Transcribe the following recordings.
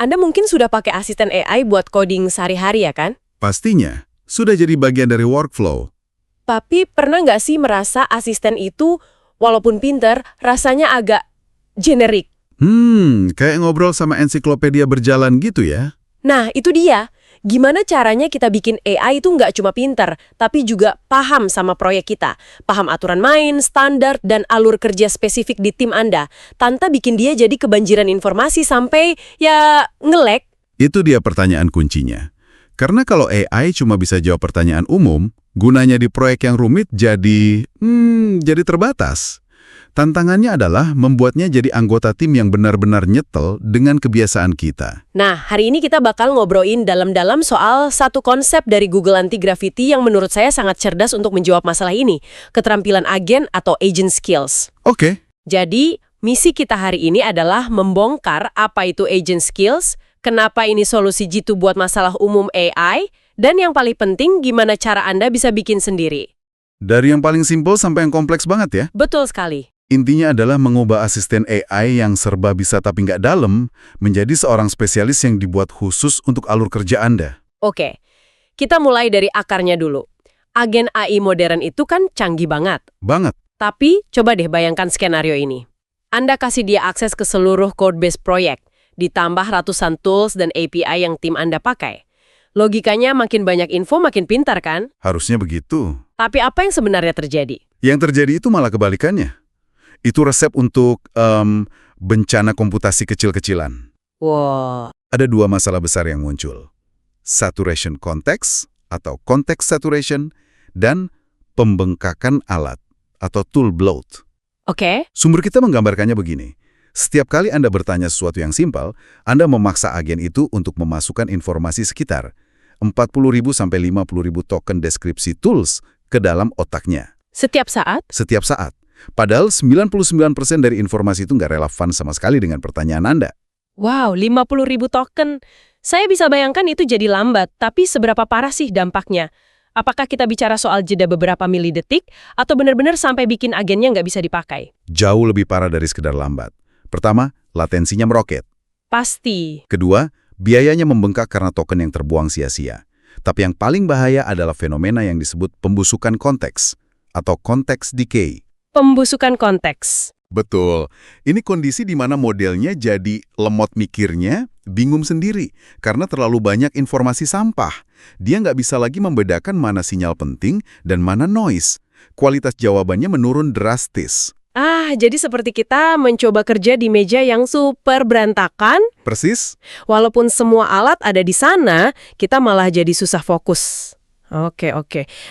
Anda mungkin sudah pakai asisten AI buat coding sehari-hari ya kan? Pastinya, sudah jadi bagian dari workflow. Tapi pernah nggak sih merasa asisten itu, walaupun pinter, rasanya agak generik? Kayak ngobrol sama ensiklopedia berjalan gitu ya? Nah, itu dia. Gimana caranya kita bikin AI itu nggak cuma pinter, tapi juga paham sama proyek kita. Paham aturan main, standar, dan alur kerja spesifik di tim Anda. Tanpa bikin dia jadi kebanjiran informasi sampai, ya, nge-lag. Itu dia pertanyaan kuncinya. Karena kalau AI cuma bisa jawab pertanyaan umum, gunanya di proyek yang rumit jadi terbatas. Tantangannya adalah membuatnya jadi anggota tim yang benar-benar nyetel dengan kebiasaan kita. Nah, hari ini kita bakal ngobrolin dalam-dalam soal satu konsep dari Google Anti-Gravity yang menurut saya sangat cerdas untuk menjawab masalah ini, keterampilan agen atau agent skills. Oke. Jadi, misi kita hari ini adalah membongkar apa itu agent skills, kenapa ini solusi jitu buat masalah umum AI, dan yang paling penting gimana cara Anda bisa bikin sendiri. Dari yang paling simpel sampai yang kompleks banget ya. Betul sekali. Intinya adalah mengubah asisten AI yang serba bisa tapi nggak dalam menjadi seorang spesialis yang dibuat khusus untuk alur kerja Anda. Oke, kita mulai dari akarnya dulu. Agen AI modern itu kan canggih banget. Banget. Tapi, coba deh bayangkan skenario ini. Anda kasih dia akses ke seluruh code-base proyek, ditambah ratusan tools dan API yang tim Anda pakai. Logikanya makin banyak info makin pintar kan? Harusnya begitu. Tapi apa yang sebenarnya terjadi? Yang terjadi itu malah kebalikannya. Itu resep untuk bencana komputasi kecil-kecilan. Wow. Ada dua masalah besar yang muncul. Saturation context atau context saturation dan pembengkakan alat atau tool bloat. Oke. Sumber kita menggambarkannya begini. Setiap kali Anda bertanya sesuatu yang simpel, Anda memaksa agen itu untuk memasukkan informasi sekitar 40.000 sampai 50.000 token deskripsi tools ke dalam otaknya. Setiap saat? Setiap saat. Padahal 99% dari informasi itu nggak relevan sama sekali dengan pertanyaan Anda. Wow, 50.000 token. Saya bisa bayangkan itu jadi lambat, tapi seberapa parah sih dampaknya? Apakah kita bicara soal jeda beberapa milidetik, atau benar-benar sampai bikin agennya nggak bisa dipakai? Jauh lebih parah dari sekedar lambat. Pertama, latensinya meroket. Pasti. Kedua, biayanya membengkak karena token yang terbuang sia-sia. Tapi yang paling bahaya adalah fenomena yang disebut pembusukan konteks atau context decay. Pembusukan konteks. Betul. Ini kondisi di mana modelnya jadi lemot mikirnya, bingung sendiri, karena terlalu banyak informasi sampah. Dia nggak bisa lagi membedakan mana sinyal penting dan mana noise. Kualitas jawabannya menurun drastis. Jadi seperti kita mencoba kerja di meja yang super berantakan. Persis. Walaupun semua alat ada di sana, kita malah jadi susah fokus. Oke.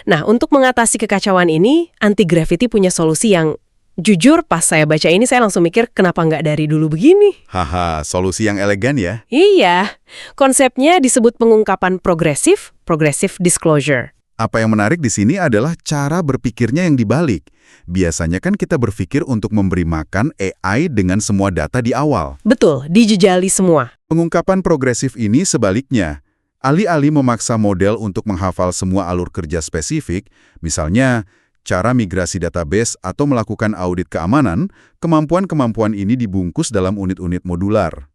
Nah, untuk mengatasi kekacauan ini, Anti-Gravity punya solusi yang jujur pas saya baca ini saya langsung mikir kenapa nggak dari dulu begini? Haha, solusi yang elegan ya. Iya, konsepnya disebut pengungkapan progressive disclosure. Apa yang menarik di sini adalah cara berpikirnya yang dibalik. Biasanya kan kita berpikir untuk memberi makan AI dengan semua data di awal. Betul, dijejali semua. Pengungkapan progresif ini sebaliknya. Alih-alih memaksa model untuk menghafal semua alur kerja spesifik, misalnya cara migrasi database atau melakukan audit keamanan, kemampuan-kemampuan ini dibungkus dalam unit-unit modular.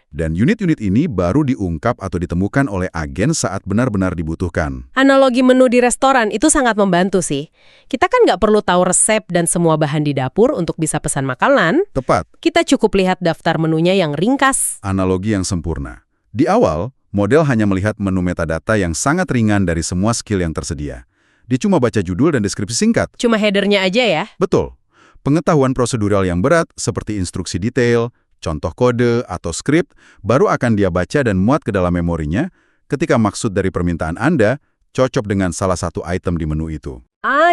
Dan unit-unit ini baru diungkap atau ditemukan oleh agen saat benar-benar dibutuhkan. Analogi menu di restoran itu sangat membantu sih. Kita kan nggak perlu tahu resep dan semua bahan di dapur untuk bisa pesan makanan. Tepat. Kita cukup lihat daftar menunya yang ringkas. Analogi yang sempurna. Di awal, model hanya melihat menu metadata yang sangat ringan dari semua skill yang tersedia. Dia cuma baca judul dan deskripsi singkat. Cuma headernya aja ya? Betul. Pengetahuan prosedural yang berat seperti instruksi detail, contoh kode, atau skrip baru akan dia baca dan muat ke dalam memorinya ketika maksud dari permintaan Anda cocok dengan salah satu item di menu itu.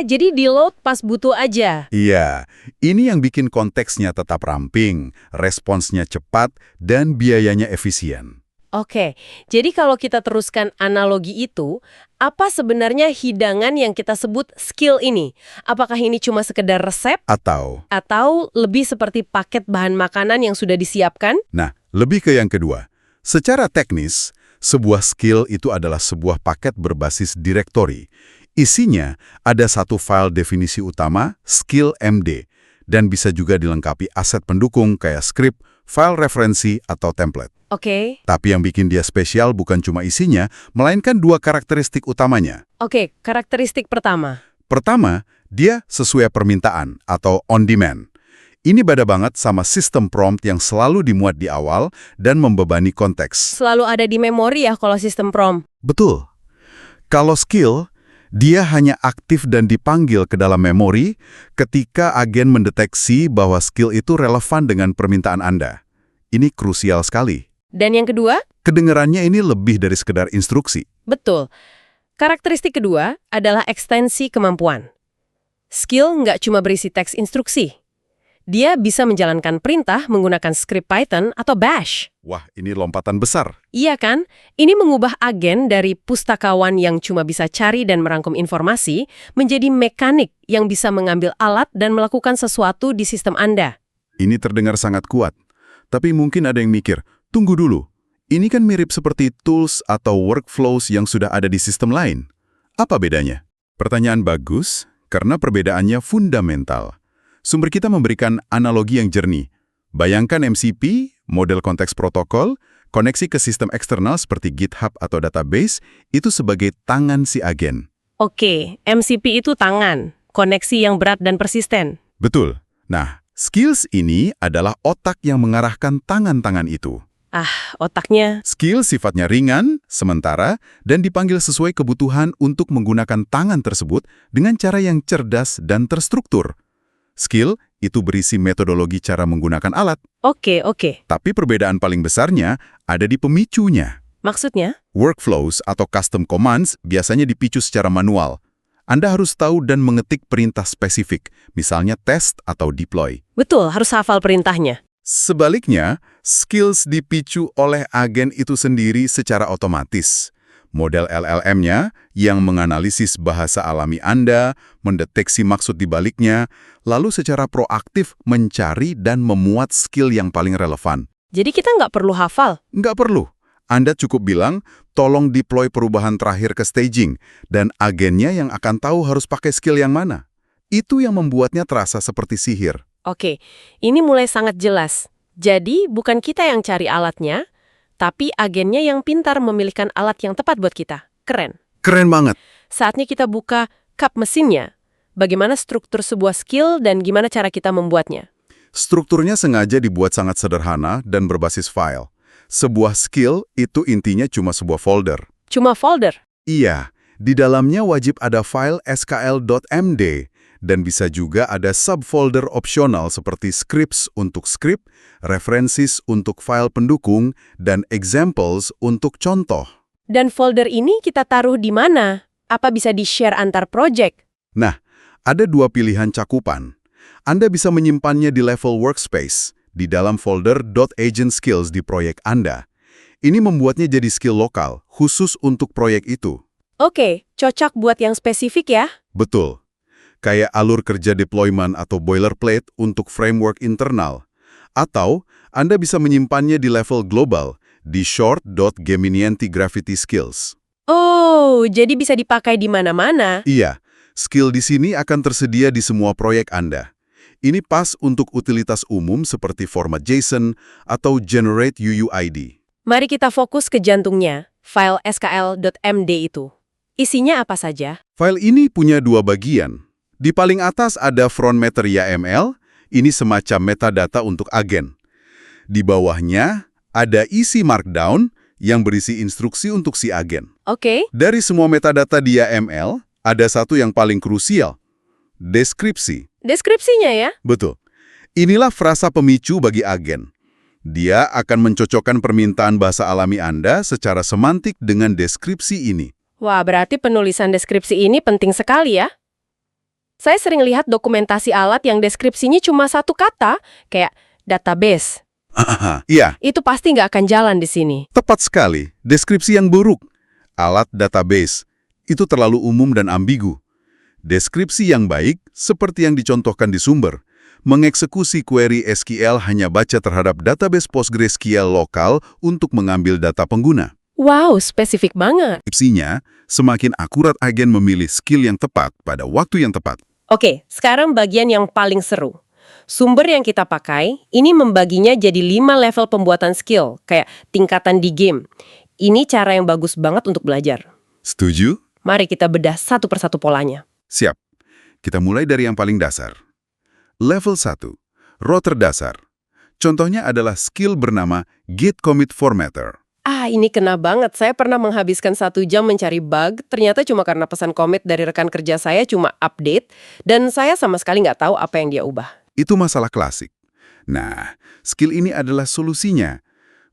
Jadi di-load pas butuh aja? Iya, ini yang bikin konteksnya tetap ramping, responsnya cepat, dan biayanya efisien. Oke, jadi kalau kita teruskan analogi itu, apa sebenarnya hidangan yang kita sebut skill ini? Apakah ini cuma sekedar resep? Atau Lebih seperti paket bahan makanan yang sudah disiapkan? Nah, lebih ke yang kedua. Secara teknis, sebuah skill itu adalah sebuah paket berbasis directory. Isinya ada satu file definisi utama, skill MD, dan bisa juga dilengkapi aset pendukung kayak script, file referensi, atau template. Oke. Tapi yang bikin dia spesial bukan cuma isinya, melainkan dua karakteristik utamanya. Oke, karakteristik pertama. Pertama, dia sesuai permintaan atau on demand. Ini beda banget sama sistem prompt yang selalu dimuat di awal dan membebani konteks. Selalu ada di memori ya kalau sistem prompt. Betul. Kalau skill, dia hanya aktif dan dipanggil ke dalam memori ketika agen mendeteksi bahwa skill itu relevan dengan permintaan Anda. Ini krusial sekali. Dan yang kedua? Kedengarannya ini lebih dari sekedar instruksi. Betul. Karakteristik kedua adalah ekstensi kemampuan. Skill nggak cuma berisi teks instruksi. Dia bisa menjalankan perintah menggunakan skrip Python atau Bash. Wah, ini lompatan besar. Iya kan? Ini mengubah agen dari pustakawan yang cuma bisa cari dan merangkum informasi menjadi mekanik yang bisa mengambil alat dan melakukan sesuatu di sistem Anda. Ini terdengar sangat kuat. Tapi mungkin ada yang mikir, tunggu dulu. Ini kan mirip seperti tools atau workflows yang sudah ada di sistem lain. Apa bedanya? Pertanyaan bagus, karena perbedaannya fundamental. Sumber kita memberikan analogi yang jernih. Bayangkan MCP, model konteks protokol, koneksi ke sistem eksternal seperti GitHub atau database, itu sebagai tangan si agen. Oke, MCP itu tangan, koneksi yang berat dan persisten. Betul. Nah, skills ini adalah otak yang mengarahkan tangan-tangan itu. Otaknya. Skill sifatnya ringan, sementara, dan dipanggil sesuai kebutuhan untuk menggunakan tangan tersebut dengan cara yang cerdas dan terstruktur. Skill itu berisi metodologi cara menggunakan alat. Oke. Tapi perbedaan paling besarnya ada di pemicunya. Maksudnya? Workflows atau custom commands biasanya dipicu secara manual. Anda harus tahu dan mengetik perintah spesifik, misalnya test atau deploy. Betul, harus hafal perintahnya. Sebaliknya, skills dipicu oleh agen itu sendiri secara otomatis. Model LLM-nya yang menganalisis bahasa alami Anda, mendeteksi maksud di baliknya, lalu secara proaktif mencari dan memuat skill yang paling relevan. Jadi kita nggak perlu hafal. Nggak perlu. Anda cukup bilang, tolong deploy perubahan terakhir ke staging, dan agennya yang akan tahu harus pakai skill yang mana. Itu yang membuatnya terasa seperti sihir. Oke, ini mulai sangat jelas. Jadi bukan kita yang cari alatnya, tapi agennya yang pintar memilihkan alat yang tepat buat kita. Keren. Keren banget. Saatnya kita buka cup mesinnya. Bagaimana struktur sebuah skill dan gimana cara kita membuatnya. Strukturnya sengaja dibuat sangat sederhana dan berbasis file. Sebuah skill itu intinya cuma sebuah folder. Cuma folder? Iya, di dalamnya wajib ada file skl.md, dan bisa juga ada subfolder opsional seperti scripts untuk script, references untuk file pendukung, dan examples untuk contoh. Dan folder ini kita taruh di mana? Apa bisa di-share antar project? Nah, ada dua pilihan cakupan. Anda bisa menyimpannya di level workspace, di dalam folder .agent skills di proyek Anda. Ini membuatnya jadi skill lokal, khusus untuk proyek itu. Oke, cocok buat yang spesifik ya? Betul. Kayak alur kerja deployment atau boilerplate untuk framework internal. Atau, Anda bisa menyimpannya di level global, di short.geminianti-gravity skills. Oh, jadi bisa dipakai di mana-mana? Iya, skill di sini akan tersedia di semua proyek Anda. Ini pas untuk utilitas umum seperti format JSON atau generate UUID. Mari kita fokus ke jantungnya, file skl.md itu. Isinya apa saja? File ini punya dua bagian. Di paling atas ada front matter YAML, ini semacam metadata untuk agen. Di bawahnya ada isi markdown yang berisi instruksi untuk si agen. Oke. Dari semua metadata di YAML, ada satu yang paling krusial, deskripsi. Deskripsinya ya? Betul. Inilah frasa pemicu bagi agen. Dia akan mencocokkan permintaan bahasa alami Anda secara semantik dengan deskripsi ini. Wah, berarti penulisan deskripsi ini penting sekali ya? Saya sering lihat dokumentasi alat yang deskripsinya cuma satu kata, kayak database. Iya, Itu pasti nggak akan jalan di sini. tepat sekali. Deskripsi yang buruk. Alat database. Itu terlalu umum dan ambigu. Deskripsi yang baik, seperti yang dicontohkan di sumber, mengeksekusi query SQL hanya baca terhadap database PostgreSQL lokal untuk mengambil data pengguna. Wow, spesifik banget. Deskripsinya, semakin akurat agen memilih skill yang tepat pada waktu yang tepat. Oke, sekarang bagian yang paling seru. Sumber yang kita pakai, ini membaginya jadi 5 level pembuatan skill, kayak tingkatan di game. Ini cara yang bagus banget untuk belajar. Setuju? Mari kita bedah satu persatu polanya. Siap. Kita mulai dari yang paling dasar. Level 1. Router dasar. Contohnya adalah skill bernama Git Commit Formatter. Ini kena banget. Saya pernah menghabiskan 1 jam mencari bug, ternyata cuma karena pesan commit dari rekan kerja saya cuma update, dan saya sama sekali nggak tahu apa yang dia ubah. Itu masalah klasik. Nah, skill ini adalah solusinya.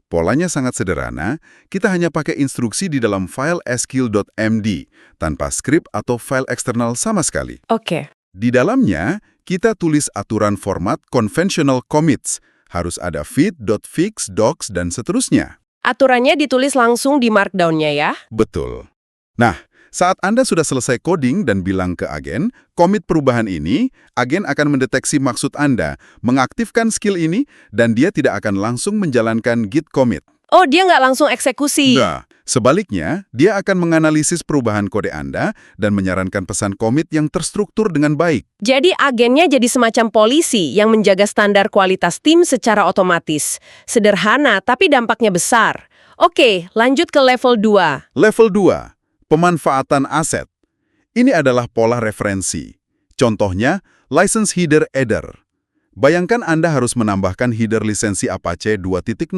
Polanya sangat sederhana, kita hanya pakai instruksi di dalam file skill.md, tanpa skrip atau file eksternal sama sekali. Oke. Di dalamnya, kita tulis aturan format conventional commits, harus ada feed.fix, docs, dan seterusnya. Aturannya ditulis langsung di markdown-nya ya? Betul. Nah, saat Anda sudah selesai coding dan bilang ke agen, commit perubahan ini, agen akan mendeteksi maksud Anda, mengaktifkan skill ini, dan dia tidak akan langsung menjalankan git commit. Oh, dia nggak langsung eksekusi. Nah, sebaliknya, dia akan menganalisis perubahan kode Anda dan menyarankan pesan commit yang terstruktur dengan baik. Jadi agennya jadi semacam polisi yang menjaga standar kualitas tim secara otomatis. Sederhana, tapi dampaknya besar. Oke, lanjut ke level 2. Level 2, pemanfaatan aset. Ini adalah pola referensi. Contohnya, license header header. Bayangkan Anda harus menambahkan header lisensi Apache 2.0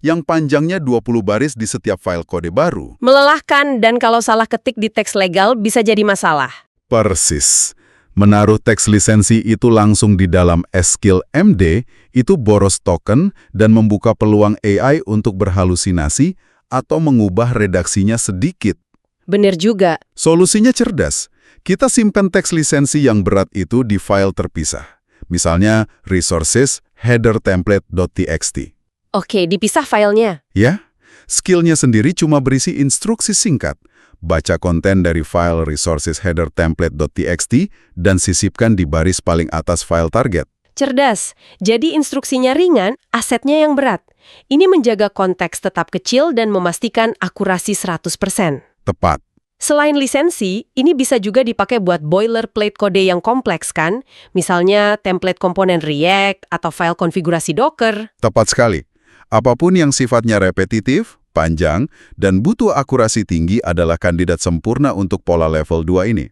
yang panjangnya 20 baris di setiap file kode baru. Melelahkan dan kalau salah ketik di teks legal bisa jadi masalah. Persis. Menaruh teks lisensi itu langsung di dalam skill MD itu boros token dan membuka peluang AI untuk berhalusinasi atau mengubah redaksinya sedikit. Bener juga. Solusinya cerdas. Kita simpan teks lisensi yang berat itu di file terpisah. Misalnya resources header template.txt. Oke, dipisah filenya. Ya, skillnya sendiri cuma berisi instruksi singkat. Baca konten dari file resources header template.txt dan sisipkan di baris paling atas file target. Cerdas. Jadi instruksinya ringan, asetnya yang berat. Ini menjaga konteks tetap kecil dan memastikan akurasi 100%. Tepat. Selain lisensi, ini bisa juga dipakai buat boilerplate kode yang kompleks kan? Misalnya template komponen React atau file konfigurasi Docker. Tepat sekali. Apapun yang sifatnya repetitif, panjang, dan butuh akurasi tinggi adalah kandidat sempurna untuk pola level 2 ini.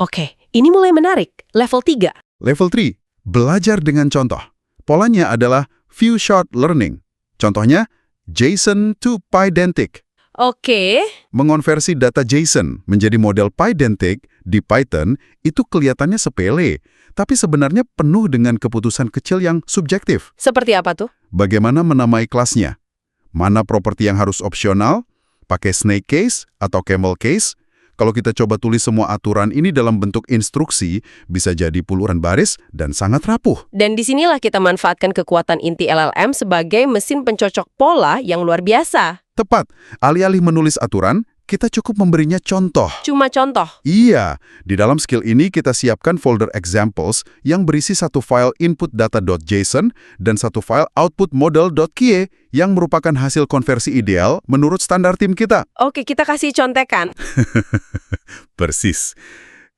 Oke, ini mulai menarik. Level 3. Level 3, belajar dengan contoh. Polanya adalah few shot learning. Contohnya, JSON to Pydantic. Oke. Mengonversi data JSON menjadi model Pydantic di Python itu kelihatannya sepele, tapi sebenarnya penuh dengan keputusan kecil yang subjektif. Seperti apa tuh? Bagaimana menamai kelasnya? Mana properti yang harus opsional? Pakai snake case atau camel case? Kalau kita coba tulis semua aturan ini dalam bentuk instruksi, bisa jadi puluhan baris dan sangat rapuh. Dan disinilah kita manfaatkan kekuatan inti LLM sebagai mesin pencocok pola yang luar biasa. Tepat, alih-alih menulis aturan, kita cukup memberinya contoh. Cuma contoh. Iya, di dalam skill ini kita siapkan folder examples yang berisi satu file input-data.json dan satu file output-model.ky yang merupakan hasil konversi ideal menurut standar tim kita. Oke, kita kasih contekan. Persis.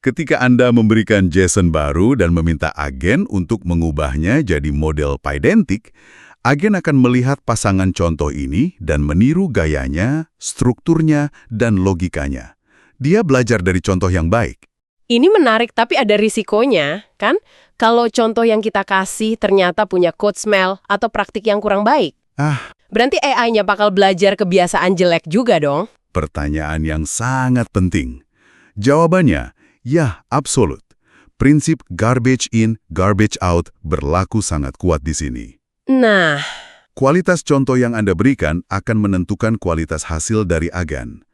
Ketika Anda memberikan JSON baru dan meminta agen untuk mengubahnya jadi model Pydantic, agen akan melihat pasangan contoh ini dan meniru gayanya, strukturnya, dan logikanya. Dia belajar dari contoh yang baik. Ini menarik, tapi ada risikonya, kan? Kalau contoh yang kita kasih ternyata punya code smell atau praktik yang kurang baik. Berarti AI-nya bakal belajar kebiasaan jelek juga dong? Pertanyaan yang sangat penting. Jawabannya, ya, absolut. Prinsip garbage in, garbage out berlaku sangat kuat di sini. Nah, Kualitas contoh yang Anda berikan akan menentukan kualitas hasil dari agen.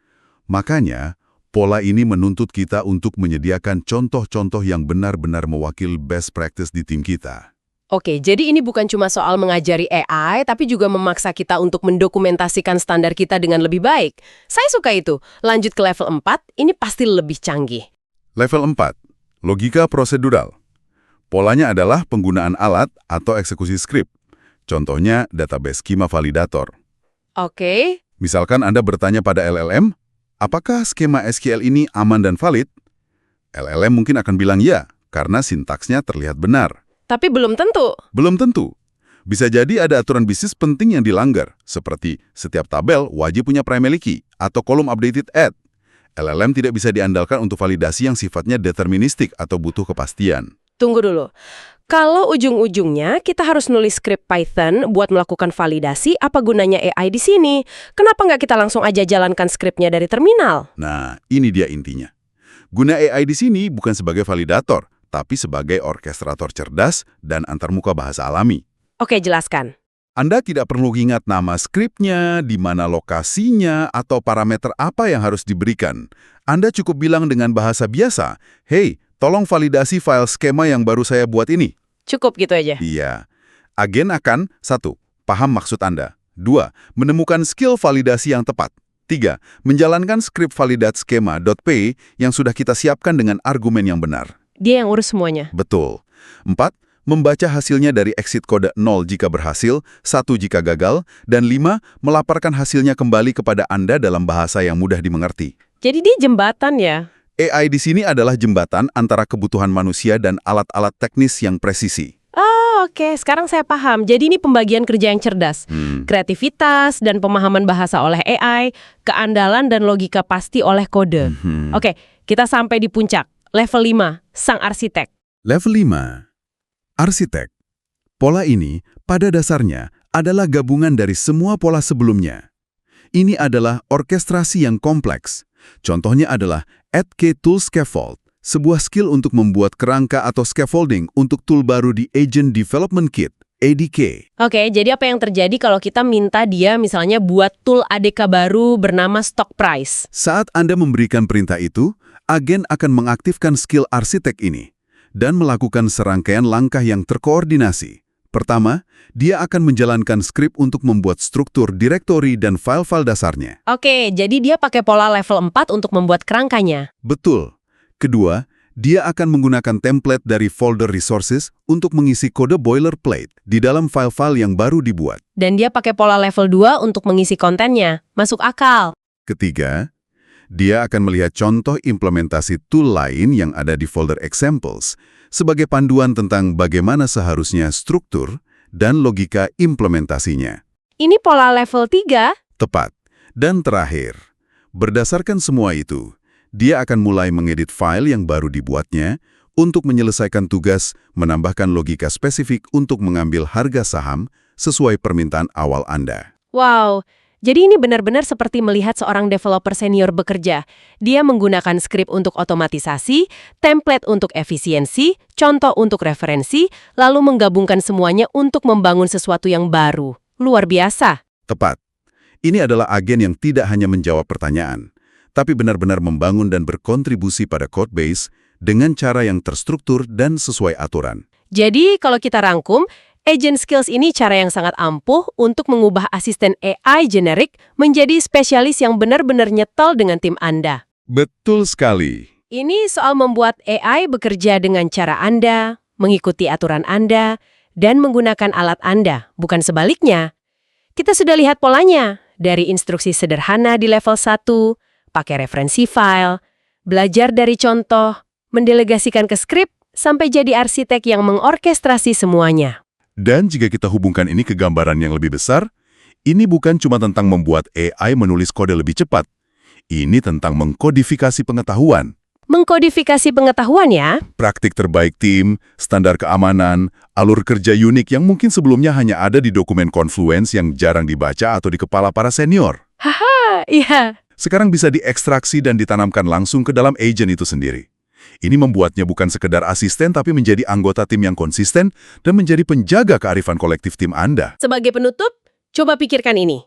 Makanya, pola ini menuntut kita untuk menyediakan contoh-contoh yang benar-benar mewakili best practice di tim kita. oke, jadi ini bukan cuma soal mengajari AI, tapi juga memaksa kita untuk mendokumentasikan standar kita dengan lebih baik. Saya suka itu. Lanjut ke level 4, ini pasti lebih canggih. Level 4, logika prosedural. Polanya adalah penggunaan alat atau eksekusi skrip. Contohnya, database skema validator. Oke. Misalkan Anda bertanya pada LLM, apakah skema SQL ini aman dan valid? LLM mungkin akan bilang ya, karena sintaksnya terlihat benar. Tapi belum tentu. Belum tentu. Bisa jadi ada aturan bisnis penting yang dilanggar, seperti setiap tabel wajib punya primary key atau kolom updated at. LLM tidak bisa diandalkan untuk validasi yang sifatnya deterministik atau butuh kepastian. Tunggu dulu. Kalau ujung-ujungnya kita harus nulis skrip Python buat melakukan validasi, apa gunanya AI di sini? Kenapa nggak kita langsung aja jalankan skripnya dari terminal? Nah, ini dia intinya. Guna AI di sini bukan sebagai validator, tapi sebagai orkestrator cerdas dan antarmuka bahasa alami. Oke, jelaskan. Anda tidak perlu ingat nama skripnya, di mana lokasinya, atau parameter apa yang harus diberikan. Anda cukup bilang dengan bahasa biasa, "Hey, tolong validasi file skema yang baru saya buat ini." Cukup gitu aja. Iya. Agen akan 1. Paham maksud Anda. 2. Menemukan skill validasi yang tepat. 3. Menjalankan skrip validat skema.py yang sudah kita siapkan dengan argumen yang benar. Dia yang urus semuanya. Betul. 4. Membaca hasilnya dari exit kode 0 jika berhasil, 1 jika gagal, dan 5. Melaporkan hasilnya kembali kepada Anda dalam bahasa yang mudah dimengerti. Jadi dia jembatan ya? AI di sini adalah jembatan antara kebutuhan manusia dan alat-alat teknis yang presisi. Oh, oke. Sekarang saya paham. Jadi ini pembagian kerja yang cerdas. Kreativitas dan pemahaman bahasa oleh AI, keandalan dan logika pasti oleh kode. Oke, kita sampai di puncak. Level 5, sang arsitek. Level 5. Arsitek. Pola ini, pada dasarnya, adalah gabungan dari semua pola sebelumnya. Ini adalah orkestrasi yang kompleks. Contohnya adalah AddK Tool Scaffold, sebuah skill untuk membuat kerangka atau scaffolding untuk tool baru di Agent Development Kit, ADK. Oke, jadi apa yang terjadi kalau kita minta dia misalnya buat tool ADK baru bernama Stock Price? Saat Anda memberikan perintah itu, agen akan mengaktifkan skill arsitek ini dan melakukan serangkaian langkah yang terkoordinasi. Pertama, dia akan menjalankan skrip untuk membuat struktur direktori dan file-file dasarnya. Oke, jadi dia pakai pola level 4 untuk membuat kerangkanya. Betul. Kedua, dia akan menggunakan template dari folder resources untuk mengisi kode boilerplate di dalam file-file yang baru dibuat. Dan dia pakai pola level 2 untuk mengisi kontennya. Masuk akal. Ketiga, dia akan melihat contoh implementasi tool lain yang ada di folder examples sebagai panduan tentang bagaimana seharusnya struktur dan logika implementasinya. Ini pola level 3? Tepat. Dan terakhir, berdasarkan semua itu, dia akan mulai mengedit file yang baru dibuatnya untuk menyelesaikan tugas menambahkan logika spesifik untuk mengambil harga saham sesuai permintaan awal Anda. Wow, jadi ini benar-benar seperti melihat seorang developer senior bekerja. Dia menggunakan skrip untuk otomatisasi, template untuk efisiensi, contoh untuk referensi, lalu menggabungkan semuanya untuk membangun sesuatu yang baru. Luar biasa. Tepat. Ini adalah agen yang tidak hanya menjawab pertanyaan, tapi benar-benar membangun dan berkontribusi pada code base dengan cara yang terstruktur dan sesuai aturan. Jadi kalau kita rangkum, Agent Skills ini cara yang sangat ampuh untuk mengubah asisten AI generik menjadi spesialis yang benar-benar nyetel dengan tim Anda. Betul sekali. Ini soal membuat AI bekerja dengan cara Anda, mengikuti aturan Anda, dan menggunakan alat Anda, bukan sebaliknya. Kita sudah lihat polanya, dari instruksi sederhana di level 1, pakai referensi file, belajar dari contoh, mendelegasikan ke skrip, sampai jadi arsitek yang mengorkestrasi semuanya. Dan jika kita hubungkan ini ke gambaran yang lebih besar, ini bukan cuma tentang membuat AI menulis kode lebih cepat. Ini tentang mengkodifikasi pengetahuan. Mengkodifikasi pengetahuan ya? Praktik terbaik tim, standar keamanan, alur kerja unik yang mungkin sebelumnya hanya ada di dokumen Confluence yang jarang dibaca atau di kepala para senior. Haha, iya. Sekarang bisa diekstraksi dan ditanamkan langsung ke dalam agent itu sendiri. Ini membuatnya bukan sekedar asisten tapi menjadi anggota tim yang konsisten dan menjadi penjaga kearifan kolektif tim Anda. Sebagai penutup, coba pikirkan ini.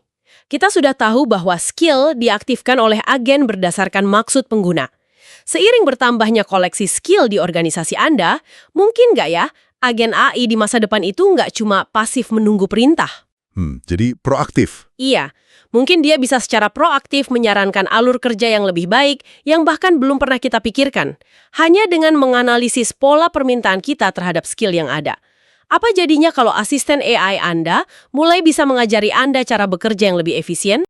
Kita sudah tahu bahwa skill diaktifkan oleh agen berdasarkan maksud pengguna. Seiring bertambahnya koleksi skill di organisasi Anda, mungkin nggak ya, agen AI di masa depan itu nggak cuma pasif menunggu perintah? Jadi proaktif. Iya, mungkin dia bisa secara proaktif menyarankan alur kerja yang lebih baik yang bahkan belum pernah kita pikirkan. Hanya dengan menganalisis pola permintaan kita terhadap skill yang ada. Apa jadinya kalau asisten AI Anda mulai bisa mengajari Anda cara bekerja yang lebih efisien?